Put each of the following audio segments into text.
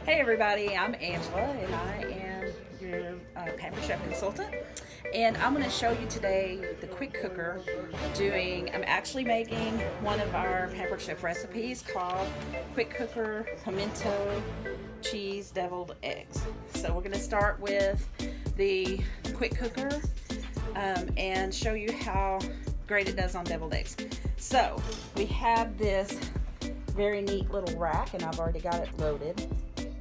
Hey everybody, I'm Angela and I am your Pampered Chef consultant, and I'm going to show you today the quick cooker I'm actually making one of our Pampered Chef recipes called quick cooker pimento cheese deviled eggs. So we're going to start with the quick cooker and show you how great it does on deviled eggs. So we have this very neat little rack and I've already got it loaded.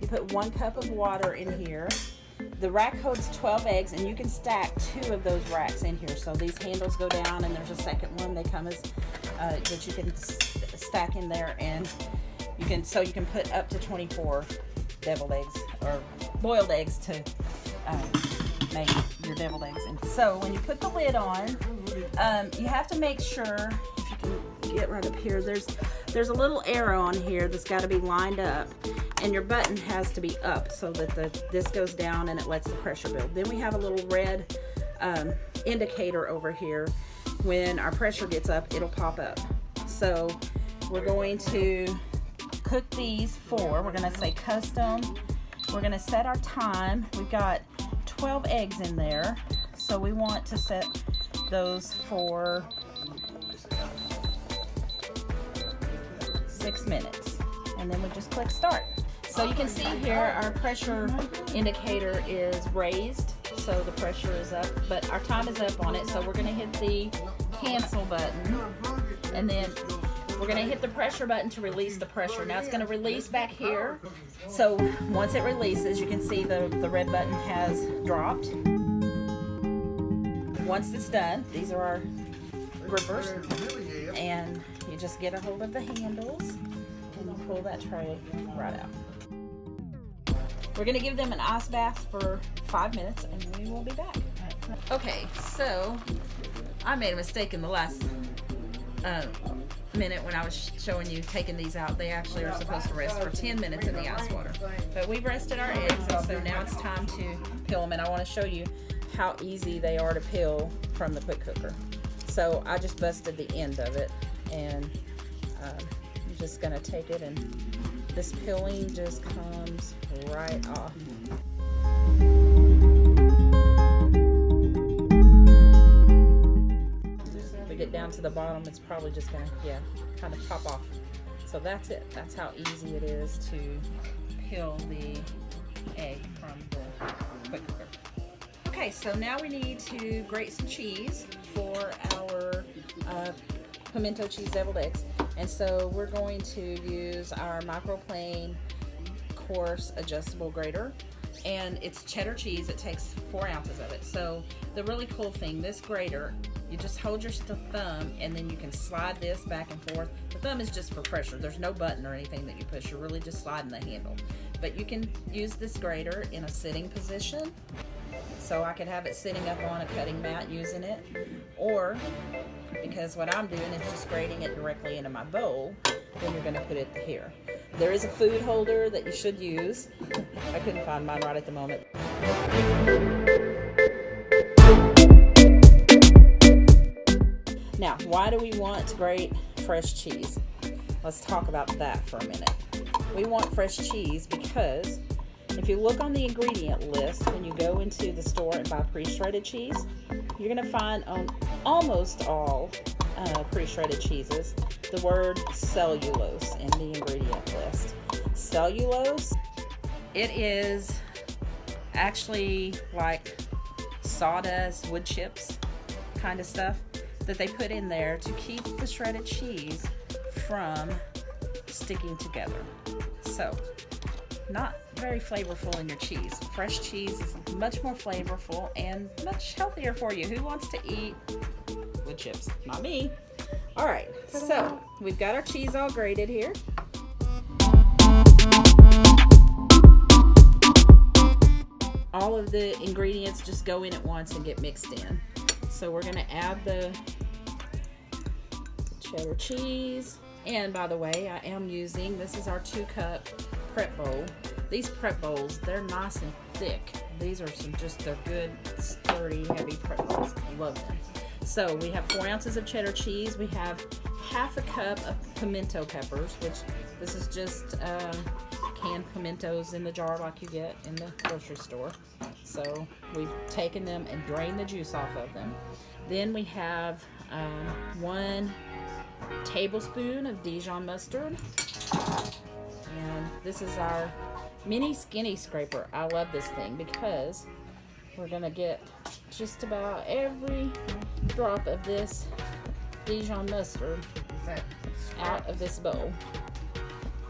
You put 1 cup of water in here. The rack holds 12 eggs and you can stack 2 of those racks in here. So these handles go down and there's a second one. They come as that you can stack in there, and you can put up to 24 deviled eggs or boiled eggs to make your deviled eggs. And so when you put the lid on, you have to make sure, if you can get right up here, there's a little arrow on here that's got to be lined up, and your button has to be up so that this goes down and it lets the pressure build. Then we have a little red indicator over here. When our pressure gets up, it'll pop up. So we're going to cook these we're going to say custom. We're going to set our time. We've got 12 eggs in there, so we want to set those for 6 minutes, and then we just click start. So you can see here our pressure indicator is raised, so the pressure is up, but our time is up on it. So we're going to hit the cancel button, and then we're going to hit the pressure button to release the pressure. Now it's going to release back here. So once it releases, you can see the red button has dropped. Once it's done, these are our grippers, and you just get a hold of the handles and you pull that tray right out. We're going to give them an ice bath for 5 minutes and we will be back. Okay, so I made a mistake in the last minute when I was showing you taking these out. They actually are supposed to rest for 10 minutes in the ice water. But we've rested our eggs, and so now it's time to peel them, and I want to show you how easy they are to peel from the quick cooker. So I just busted the end of it, and I'm just going to take it, and this peeling just comes right off. If we get down to the bottom, it's probably just going to, kind of pop off. So that's it. That's how easy it is to peel the egg from the quick cooker. Okay, so now we need to grate some cheese for our pimento cheese deviled eggs. And so we're going to use our microplane coarse adjustable grater, and it's cheddar cheese. It takes 4 ounces of it. So the really cool thing, this grater, you just hold your thumb and then you can slide this back and forth. The thumb is just for pressure. There's no button or anything that you push. You're really just sliding the handle. But you can use this grater in a sitting position. So I could have it sitting up on a cutting mat using it, or because what I'm doing is just grating it directly into my bowl, then you're going to put it here. There is a food holder that you should use. I couldn't find mine right at the moment. Now, why do we want to grate fresh cheese? Let's talk about that for a minute. We want fresh cheese because if you look on the ingredient list when you go into the store and buy pre-shredded cheese, you're going to find on almost all pre-shredded cheeses the word cellulose in the ingredient list. Cellulose, it is actually like sawdust, wood chips kind of stuff that they put in there to keep the shredded cheese from sticking together. So, not very flavorful in your cheese. Fresh cheese is much more flavorful and much healthier for you. Who wants to eat wood chips? Not me. All right, so we've got our cheese all grated here. All of the ingredients just go in at once and get mixed in. So we're going to add the cheddar cheese. And by the way, I am using, this is our 2-cup prep bowl. These prep bowls, they're nice and thick. These are they're good, sturdy, heavy prep bowls. Love them. So we have 4 ounces of cheddar cheese. We have 1/2 cup of pimento peppers, which this is just canned pimentos in the jar like you get in the grocery store. So we've taken them and drained the juice off of them. Then we have 1 tablespoon of Dijon mustard. And this is our mini skinny scraper. I love this thing because we're gonna get just about every drop of this Dijon mustard out of this bowl.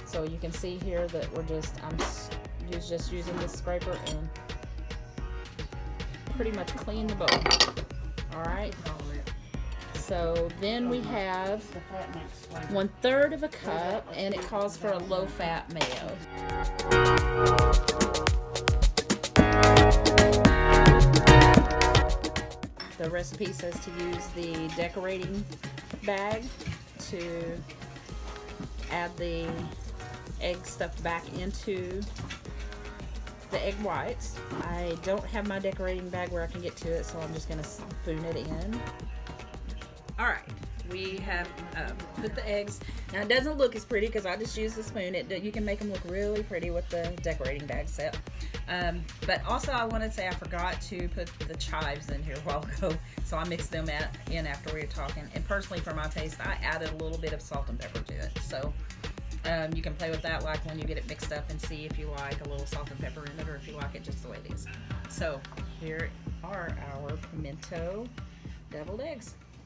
So you can see here that I'm just using this scraper and pretty much clean the bowl. All right. So then we have 1/3 of a cup, and it calls for a low-fat mayo. The recipe says to use the decorating bag to add the egg stuffed back into the egg whites. I don't have my decorating bag where I can get to it, so I'm just going to spoon it in. All right, we have put the eggs. Now it doesn't look as pretty because I just used the spoon. You can make them look really pretty with the decorating bag set. But also I want to say I forgot to put the chives in here a while ago, so I mixed them in after we were talking. And personally, for my taste, I added a little bit of salt and pepper to it. So you can play with that like when you get it mixed up and see if you like a little salt and pepper in it or if you like it just the way it is. So here are our pimento deviled eggs.